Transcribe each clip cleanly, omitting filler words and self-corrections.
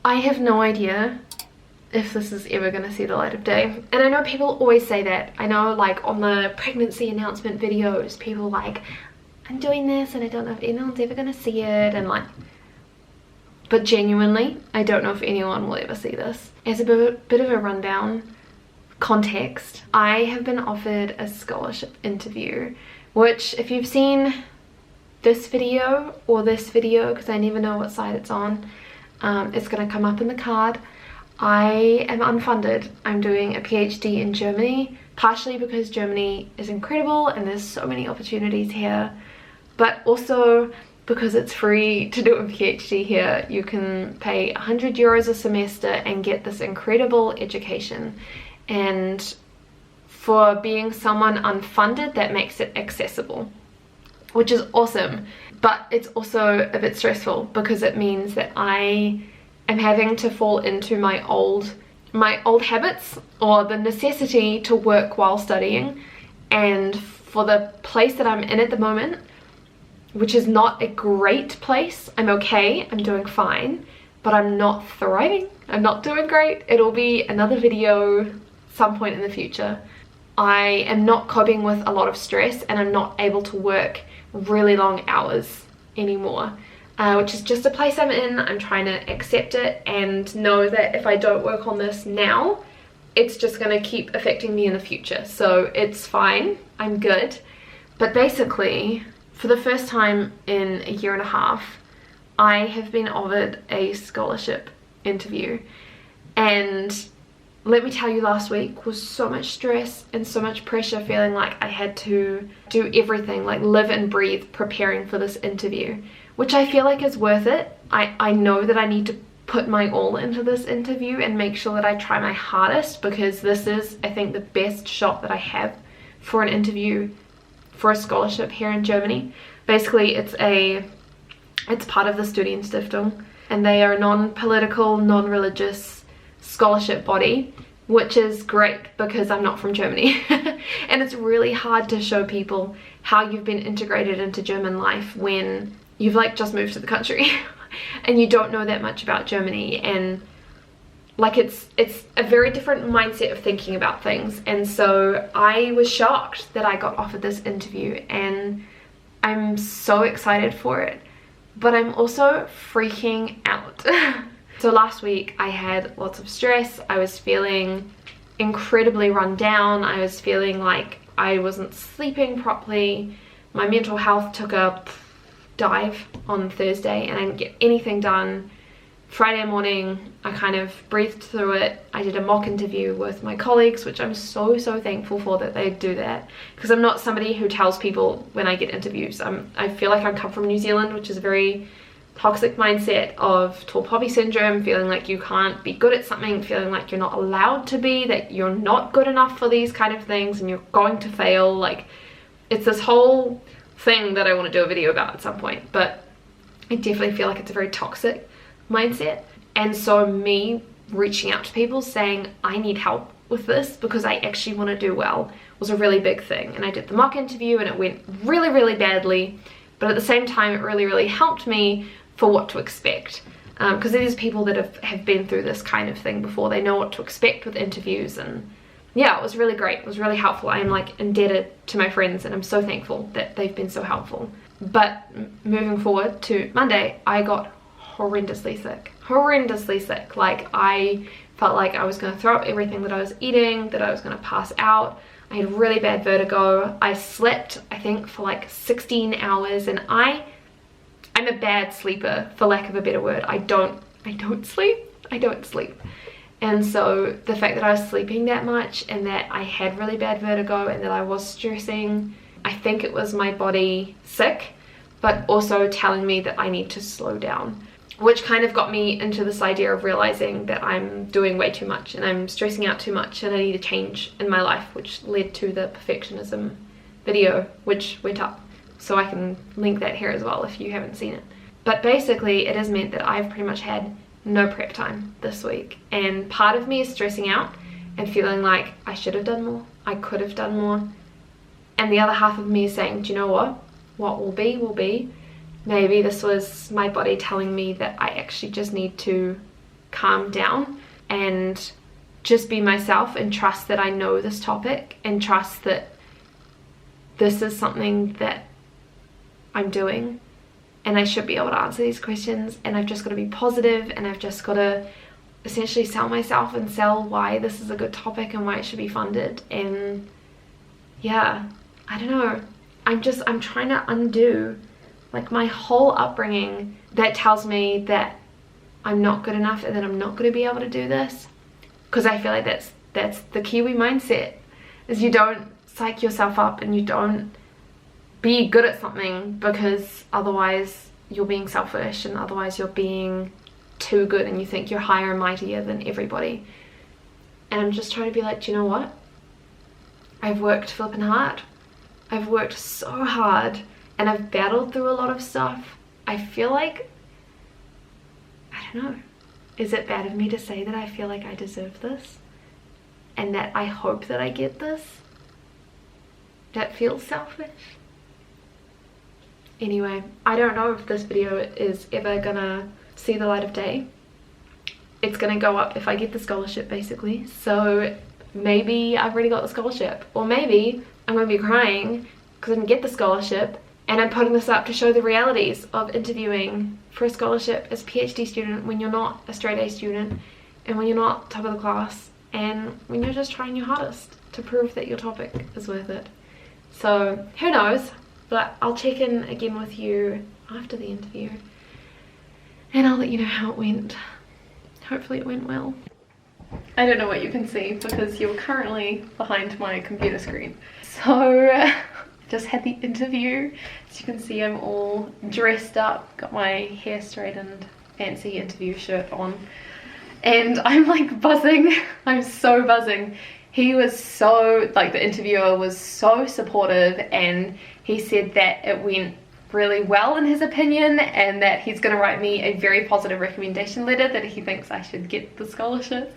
I have no idea if this is ever going to see the light of day. And I know people always say that. I know, like, on the pregnancy announcement videos, people are like, I'm doing this and I don't know if anyone's ever going to see it, and like, but genuinely, I don't know if anyone will ever see this. As a bit of a rundown context, I have been offered a scholarship interview, which if you've seen this video or this video, because I never know what side it's on, it's going to come up in the card. I am unfunded. I'm doing a PhD in Germany, partially because Germany is incredible and there's so many opportunities here, but also because it's free to do a PhD here. You can pay 100 euros a semester and get this incredible education. And for being someone unfunded, that makes it accessible, which is awesome. But it's also a bit stressful because it means that I am having to fall into my old habits, or the necessity to work while studying. And for the place that I'm in at the moment, which is not a great place, I'm okay, I'm doing fine, but I'm not thriving. I'm not doing great. It'll be another video some point in the future. I am not coping with a lot of stress, and I'm not able to work really long hours anymore, which is just a place I'm in. I'm trying to accept it and know that if I don't work on this now, it's just going to keep affecting me in the future. So it's fine, I'm good. But basically, for the first time in a year and a half, I have been offered a scholarship interview, and let me tell you, last week was so much stress and so much pressure, feeling like I had to do everything, like live and breathe preparing for this interview, which I feel like is worth it. I know that I need to put my all into this interview and make sure that I try my hardest, because this is, I think, the best shot that I have for an interview for a scholarship here in Germany. Basically, it's part of the Studienstiftung, and they are a non-political, non-religious scholarship body, which is great because I'm not from Germany. And it's really hard to show people how you've been integrated into German life when you've like just moved to the country and you don't know that much about Germany, and like it's a very different mindset of thinking about things. And so I was shocked that I got offered this interview, and I'm so excited for it, but I'm also freaking out. So last week I had lots of stress. I was feeling incredibly run down. I was feeling like I wasn't sleeping properly. My mental health took a dive on Thursday and I didn't get anything done. Friday morning, I kind of breathed through it. I did a mock interview with my colleagues, which I'm so thankful for that they do that, because I'm not somebody who tells people when I get interviews. I feel like I come from New Zealand, which is a very toxic mindset of tall poppy syndrome, feeling like you can't be good at something, feeling like you're not allowed to be, that you're not good enough for these kind of things and you're going to fail. Like, it's this whole thing that I want to do a video about at some point, but I definitely feel like it's a very toxic mindset. And so me reaching out to people saying I need help with this because I actually want to do well was a really big thing. And I did the mock interview and it went really badly, but at the same time it really helped me for what to expect, because there's people that have been through this kind of thing before. They know what to expect with interviews, and yeah, it was really great. It was really helpful. I am like indebted to my friends and I'm so thankful that they've been so helpful. But moving forward to Monday, I got horrendously sick. Like, I felt like I was going to throw up everything that I was eating, that I was going to pass out. I had really bad vertigo. I slept, I think, for like 16 hours, and I'm a bad sleeper, for lack of a better word. I don't sleep. And so the fact that I was sleeping that much and that I had really bad vertigo and that I was stressing, I think it was my body sick, but also telling me that I need to slow down, which kind of got me into this idea of realizing that I'm doing way too much and I'm stressing out too much and I need a change in my life, which led to the perfectionism video, which went up. So I can link that here as well if you haven't seen it. But basically it has meant that I've pretty much had no prep time this week, and part of me is stressing out and feeling like I should have done more, I could have done more, and the other half of me is saying, do you know what will be will be. Maybe this was my body telling me that I actually just need to calm down and just be myself and trust that I know this topic and trust that this is something that I'm doing and I should be able to answer these questions, and I've just got to be positive, and I've just got to essentially sell myself and sell why this is a good topic and why it should be funded. And yeah, I don't know, I'm trying to undo like my whole upbringing that tells me that I'm not good enough and that I'm not going to be able to do this, because I feel like that's the Kiwi mindset, is you don't psych yourself up and you don't be good at something because otherwise you're being selfish and otherwise you're being too good and you think you're higher and mightier than everybody. And I'm just trying to be like, do you know what? I've worked flipping hard. I've worked so hard and I've battled through a lot of stuff. I feel like, I don't know, is it bad of me to say that I feel like I deserve this and that I hope that I get this? That feels selfish. Anyway, I don't know if this video is ever gonna see the light of day. It's gonna go up if I get the scholarship, basically. So maybe I've already got the scholarship, or maybe I'm gonna be crying because I didn't get the scholarship, and I'm putting this up to show the realities of interviewing for a scholarship as a PhD student when you're not a straight A student, and when you're not top of the class, and when you're just trying your hardest to prove that your topic is worth it. So who knows, but I'll check in again with you after the interview and I'll let you know how it went. Hopefully it went well. I don't know what you can see because you're currently behind my computer screen. So just had the interview. As you can see, I'm all dressed up, got my hair straightened, fancy interview shirt on, and I'm like buzzing. I'm so buzzing. He was so, like, the interviewer was so supportive, and he said that it went really well in his opinion and that he's going to write me a very positive recommendation letter that he thinks I should get the scholarship.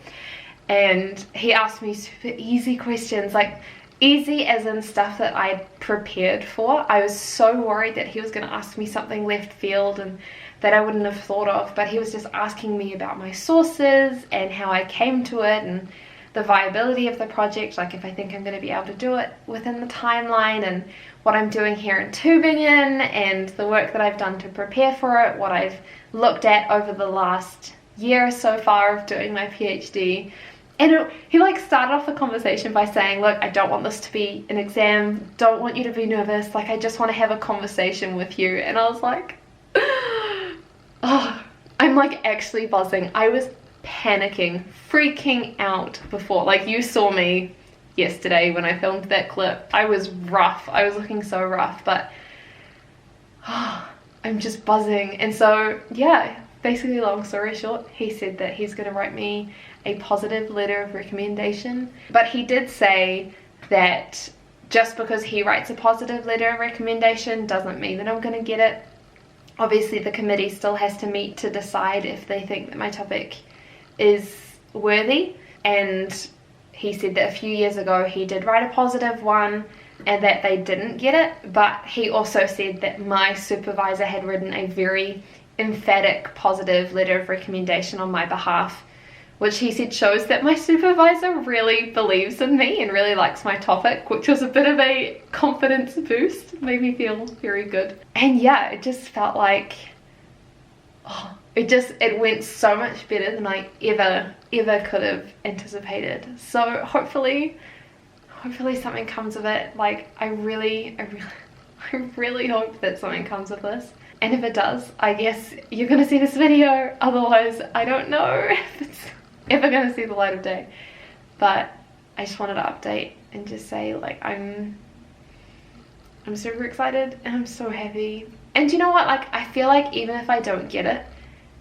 And he asked me super easy questions, like easy as in stuff that I prepared for. I was so worried that he was going to ask me something left field and that I wouldn't have thought of, but he was just asking me about my sources and how I came to it and the viability of the project, like if I think I'm going to be able to do it within the timeline, and what I'm doing here in Tübingen and the work that I've done to prepare for it, what I've looked at over the last year so far of doing my PhD. And he like started off the conversation by saying, look, I don't want this to be an exam, don't want you to be nervous, like I just want to have a conversation with you. And I was like, oh, I'm like actually buzzing. I was panicking, freaking out before. Like, you saw me yesterday when I filmed that clip. I was rough. I was looking so rough, but oh, I'm just buzzing. And so yeah, basically long story short, he said that he's going to write me a positive letter of recommendation, but he did say that just because he writes a positive letter of recommendation doesn't mean that I'm going to get it. Obviously the committee still has to meet to decide if they think that my topic is worthy, and he said that a few years ago he did write a positive one and that they didn't get it, but he also said that my supervisor had written a very emphatic positive letter of recommendation on my behalf, which he said shows that my supervisor really believes in me and really likes my topic, which was a bit of a confidence boost, made me feel very good. And yeah, it just felt like, oh, it went so much better than I ever could have anticipated. So hopefully something comes of it. Like, I really hope that something comes of this. And if it does, I guess you're gonna see this video. Otherwise, I don't know if it's ever gonna see the light of day. But I just wanted to update and just say, like, I'm super excited and I'm so happy. And you know what, like, I feel like even if I don't get it,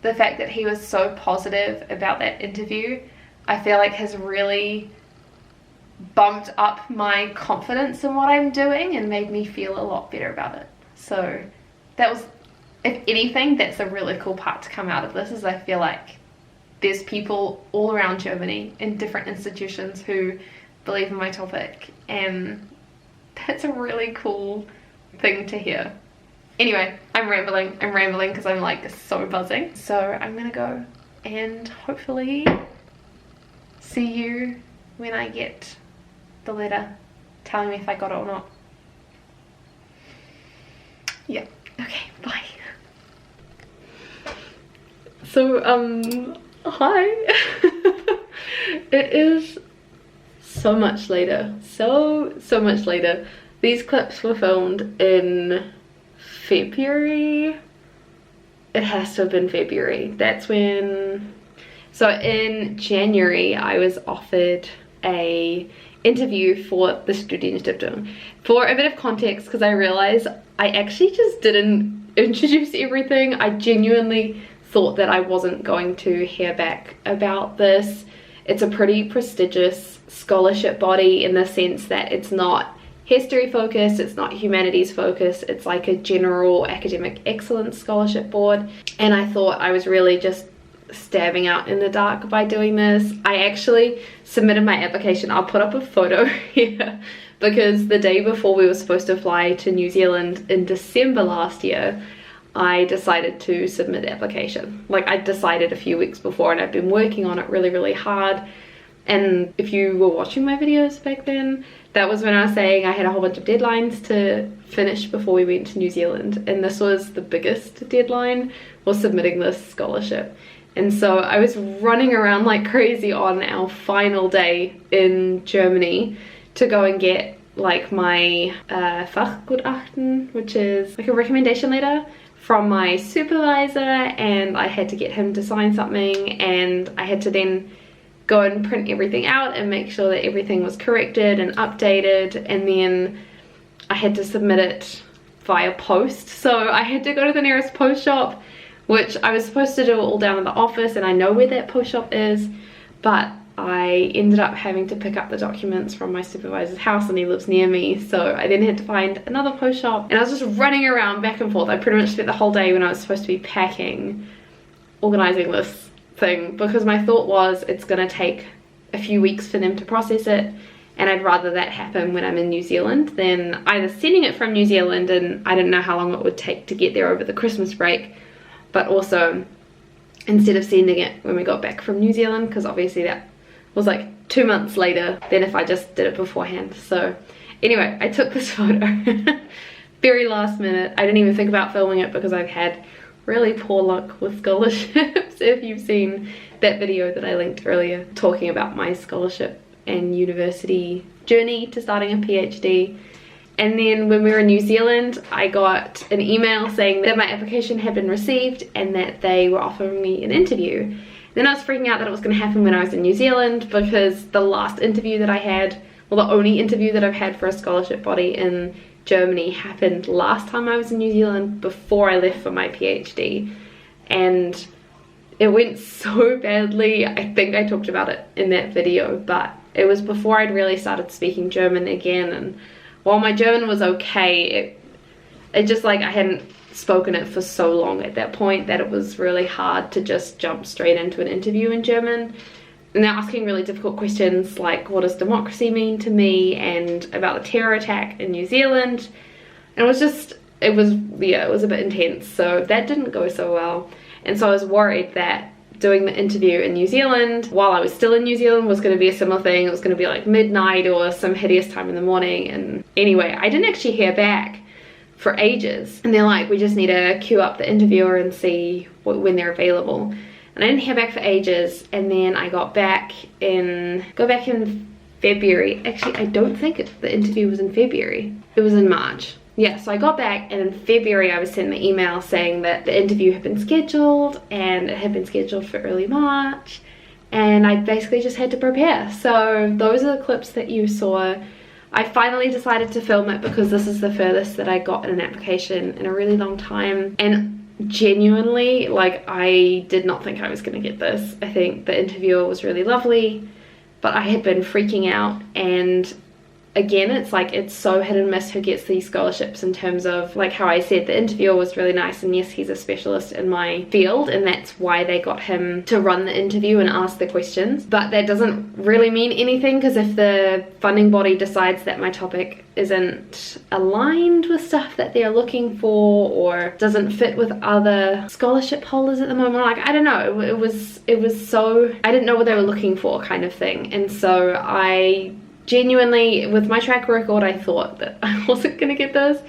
the fact that he was so positive about that interview, I feel like has really bumped up my confidence in what I'm doing and made me feel a lot better about it. So that was, if anything, that's a really cool part to come out of this, is I feel like there's people all around Germany in different institutions who believe in my topic, and that's a really cool thing to hear. Anyway, I'm rambling because I'm like so buzzing. So I'm gonna go and hopefully see you when I get the letter telling me if I got it or not. Yeah, okay, bye. So, hi. It is so much later. So much later. These clips were filmed in February. It has to have been February. That's when... So in January, I was offered a interview for the Student of Tübingen. For a bit of context, because I realized I actually just didn't introduce everything. I genuinely thought that I wasn't going to hear back about this. It's a pretty prestigious scholarship body in the sense that it's not history focused, it's not humanities focused, it's like a general academic excellence scholarship board. And I thought I was really just stabbing out in the dark by doing this. I actually submitted my application. I'll put up a photo here because the day before we were supposed to fly to New Zealand in December last year, I decided to submit the application. Like, I decided a few weeks before, and I've been working on it really hard. And if you were watching my videos back then, that was when I was saying I had a whole bunch of deadlines to finish before we went to New Zealand, and this was the biggest deadline, was submitting this scholarship. And so I was running around like crazy on our final day in Germany to go and get like my Fachgutachten, which is like a recommendation letter from my supervisor, and I had to get him to sign something, and I had to then go and print everything out and make sure that everything was corrected and updated, and then I had to submit it via post. So I had to go to the nearest post shop, which I was supposed to do all down in the office, and I know where that post shop is, but I ended up having to pick up the documents from my supervisor's house, and he lives near me, so I then had to find another post shop, and I was just running around back and forth. I pretty much spent the whole day when I was supposed to be packing, organizing this thing, because my thought was it's gonna take a few weeks for them to process it, and I'd rather that happen when I'm in New Zealand than either sending it from New Zealand, and I didn't know how long it would take to get there over the Christmas break, but also instead of sending it when we got back from New Zealand, because obviously that was like 2 months later than if I just did it beforehand. So anyway, I took this photo very last minute. I didn't even think about filming it because I've had really poor luck with scholarships. If you've seen that video that I linked earlier talking about my scholarship and university journey to starting a PhD. And then when we were in New Zealand, I got an email saying that my application had been received and that they were offering me an interview. Then I was freaking out that it was going to happen when I was in New Zealand, because the last interview that I had, well, the only interview that I've had for a scholarship body in Germany happened last time I was in New Zealand before I left for my PhD. And it went so badly. I think I talked about it in that video, but it was before I'd really started speaking German again, and while my German was okay, it just like I hadn't spoken it for so long at that point that it was really hard to just jump straight into an interview in German. And they're asking really difficult questions like, what does democracy mean to me, and about the terror attack in New Zealand. And it was a bit intense, so that didn't go so well. And so I was worried that doing the interview in New Zealand while I was still in New Zealand was going to be a similar thing. It was going to be like midnight or some hideous time in the morning. And anyway, I didn't actually hear back for ages, and they're like, we just need to queue up the interviewer and see when they're available. And I didn't hear back for ages, and then I got back in February. Actually, I don't think the interview was in February. It was in March. Yeah, so I got back, and in February I was sent the email saying that the interview had been scheduled, and it had been scheduled for early March, and I basically just had to prepare. So those are the clips that you saw. I finally decided to film it because this is the furthest that I got in an application in a really long time, and genuinely, like, I did not think I was going to get this. I think the interviewer was really lovely, but I had been freaking out, and again, it's like it's so hit and miss who gets these scholarships, in terms of like how I said the interviewer was really nice, and yes, he's a specialist in my field and that's why they got him to run the interview and ask the questions. But that doesn't really mean anything, because if the funding body decides that my topic isn't aligned with stuff that they're looking for or doesn't fit with other scholarship holders at the moment, like I don't know, it was so, I didn't know what they were looking for kind of thing. And so I genuinely, with my track record, I thought that I wasn't gonna get this,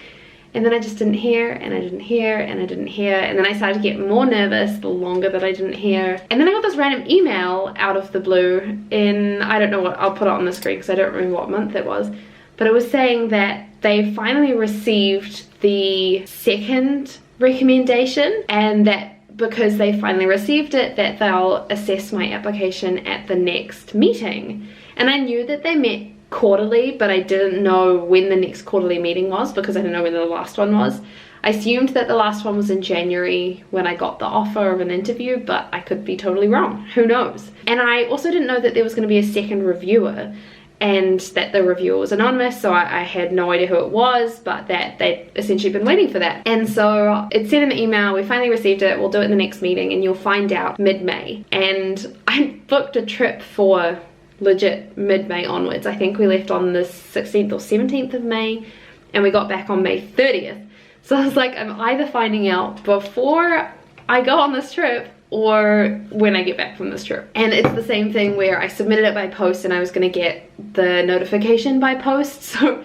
and then I just didn't hear, and I didn't hear, and I didn't hear, and then I started to get more nervous the longer that I didn't hear. And then I got this random email out of the blue in, I don't know what, I'll put it on the screen because I don't remember what month it was, but it was saying that they finally received the second recommendation, and that because they finally received it, that they'll assess my application at the next meeting. And I knew that they met quarterly, but I didn't know when the next quarterly meeting was, because I didn't know when the last one was. I assumed that the last one was in January when I got the offer of an interview, but I could be totally wrong, who knows. And I also didn't know that there was going to be a second reviewer, and that the reviewer was anonymous, so I had no idea who it was, but that they'd essentially been waiting for that. And so it said in the email, we finally received it, we'll do it in the next meeting and you'll find out mid-May. And I booked a trip for legit mid-May onwards. I think we left on the 16th or 17th of May and we got back on May 30th. So I was like, I'm either finding out before I go on this trip or when I get back from this trip. And it's the same thing where I submitted it by post and I was going to get the notification by post, so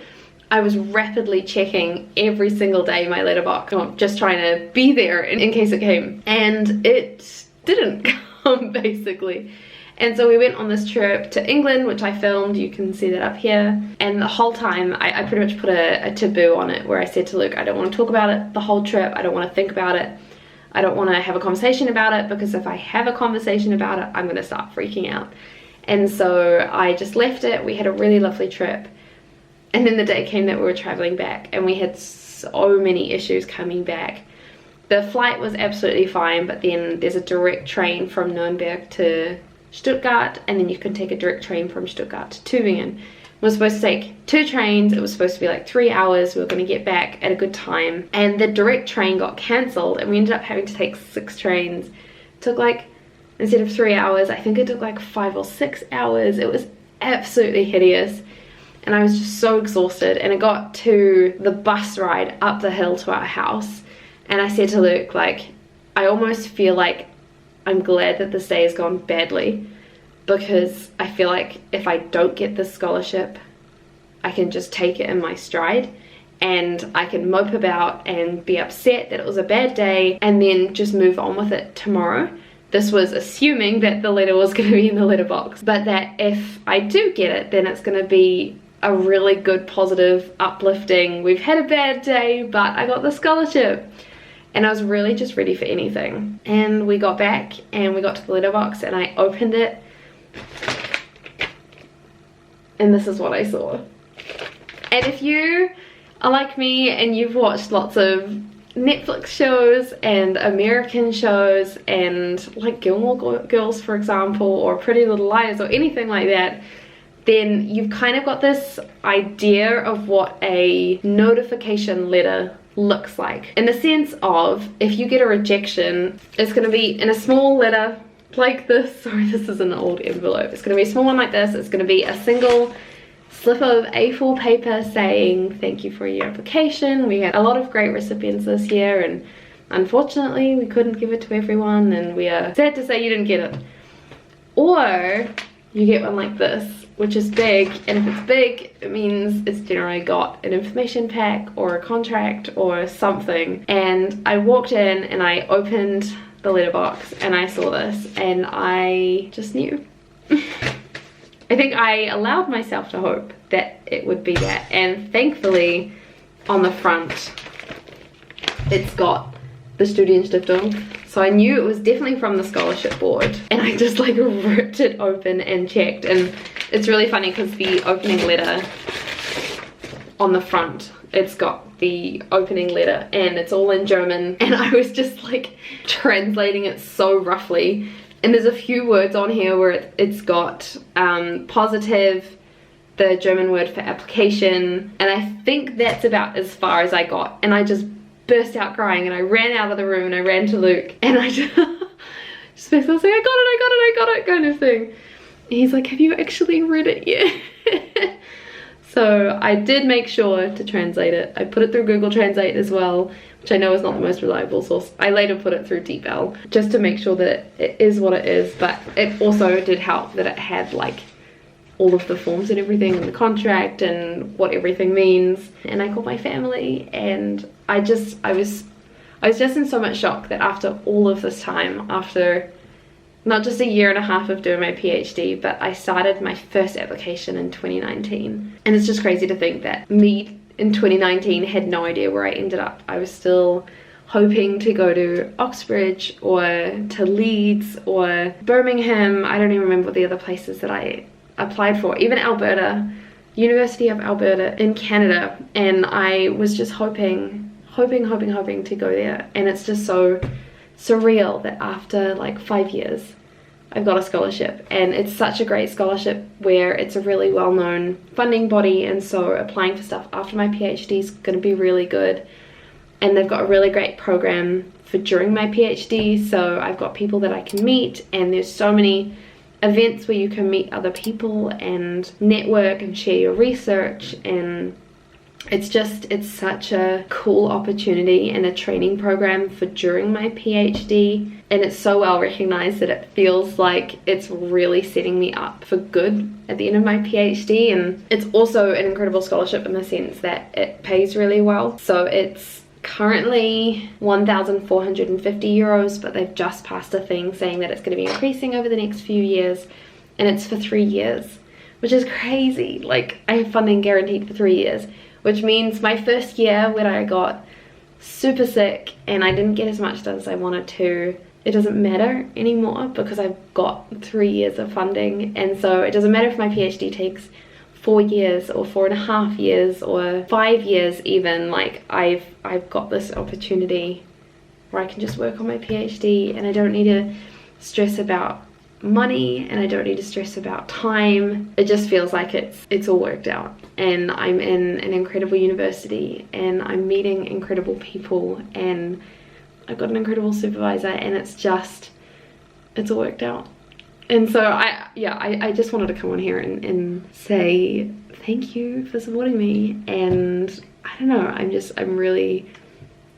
I was rapidly checking every single day my letterbox, just trying to be there in case it came, and it didn't come basically. And so we went on this trip to England, which I filmed, you can see that up here. And the whole time I pretty much put a taboo on it, where I said to Luke, I don't want to talk about it the whole trip, I don't want to think about it, I don't want to have a conversation about it, because if I have a conversation about it, I'm going to start freaking out. And so I just left it. We had a really lovely trip. And then the day came that we were traveling back, and we had so many issues coming back. The flight was absolutely fine, but then there's a direct train from Nuremberg to Stuttgart, and then you can take a direct train from Stuttgart to Tübingen. We were supposed to take 2 trains. It was supposed to be like 3 hours. We were going to get back at a good time, and the direct train got cancelled, and we ended up having to take 6 trains. It took like, instead of 3 hours, I think it took like 5 or 6 hours. It was absolutely hideous, and I was just so exhausted. And it got to the bus ride up the hill to our house, and I said to Luke, like, I almost feel like I'm glad that this day has gone badly, because I feel like if I don't get this scholarship, I can just take it in my stride and I can mope about and be upset that it was a bad day and then just move on with it tomorrow. This was assuming that the letter was going to be in the letterbox, but that if I do get it, then it's going to be a really good, positive, uplifting, we've had a bad day, but I got the scholarship. And I was really just ready for anything. And we got back and we got to the letterbox and I opened it. And this is what I saw. And if you are like me and you've watched lots of Netflix shows and American shows and like Gilmore Girls, for example, or Pretty Little Liars or anything like that, then you've kind of got this idea of what a notification letter looks like, in the sense of, if you get a rejection, it's going to be in a small letter like this. Sorry, this is an old envelope. It's going to be a small one like this. It's going to be a single slip of A4 paper saying thank you for your application. We had a lot of great recipients this year, and unfortunately we couldn't give it to everyone, and we are sad to say you didn't get it. Or you get one like this, which is big, and if it's big, it means it's generally got an information pack or a contract or something. And I walked in and I opened the letterbox and I saw this and I just knew. I think I allowed myself to hope that it would be that, and thankfully on the front it's got the Studienstiftung. So I knew it was definitely from the scholarship board, and I just like ripped it open and checked. And it's really funny because the opening letter on the front, it's got the opening letter and it's all in German, and I was just like translating it so roughly. And there's a few words on here where it's got positive, the German word for application, and I think that's about as far as I got, and I just burst out crying and I ran out of the room and I ran to Luke and I just basically was like, I got it kind of thing. And he's like, have you actually read it yet? So I did make sure to translate it. I put it through Google Translate as well, which I know is not the most reliable source. I later put it through DeepL just to make sure that it is what it is, but it also did help that it had like all of the forms and everything and the contract and what everything means. And I called my family, and I was just in so much shock that after all of this time, after not just a year and a half of doing my PhD, but I started my first application in 2019. And it's just crazy to think that me in 2019 had no idea where I ended up. I was still hoping to go to Oxbridge or to Leeds or Birmingham. I don't even remember what the other places that I applied for, even Alberta, University of Alberta in Canada. And I was just hoping to go there. And it's just so surreal that after like 5 years I've got a scholarship, and it's such a great scholarship where it's a really well-known funding body, and so applying for stuff after my PhD is going to be really good. And they've got a really great program for during my PhD, so I've got people that I can meet, and there's so many events where you can meet other people and network and share your research, and it's such a cool opportunity and a training program for during my PhD, and it's so well recognized that it feels like it's really setting me up for good at the end of my PhD. And it's also an incredible scholarship in the sense that it pays really well. So it's currently 1,450 euros, but they've just passed a thing saying that it's going to be increasing over the next few years, and it's for 3 years, which is crazy. Like, I have funding guaranteed for 3 years, which means my first year when I got super sick and I didn't get as much done as I wanted to, it doesn't matter anymore because I've got 3 years of funding. And so it doesn't matter if my PhD takes 4 years or 4.5 years or 5 years even. Like, I've got this opportunity where I can just work on my PhD, and I don't need to stress about money, and I don't need to stress about time. It just feels like it's all worked out, and I'm in an incredible university, and I'm meeting incredible people, and I've got an incredible supervisor, and it's all worked out. And so I just wanted to come on here and say thank you for supporting me. And I don't know, I'm really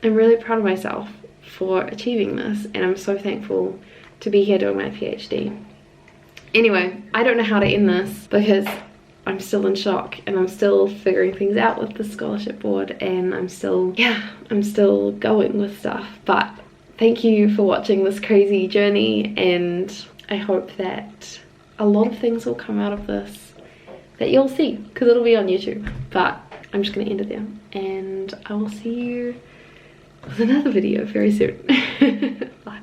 proud of myself for achieving this, and I'm so thankful to be here doing my PhD. Anyway, I don't know how to end this because I'm still in shock, and I'm still figuring things out with the scholarship board, and I'm still going with stuff. But thank you for watching this crazy journey, and I hope that a lot of things will come out of this that you'll see, because it'll be on YouTube. But I'm just going to end it there, and I will see you with another video very soon. Bye.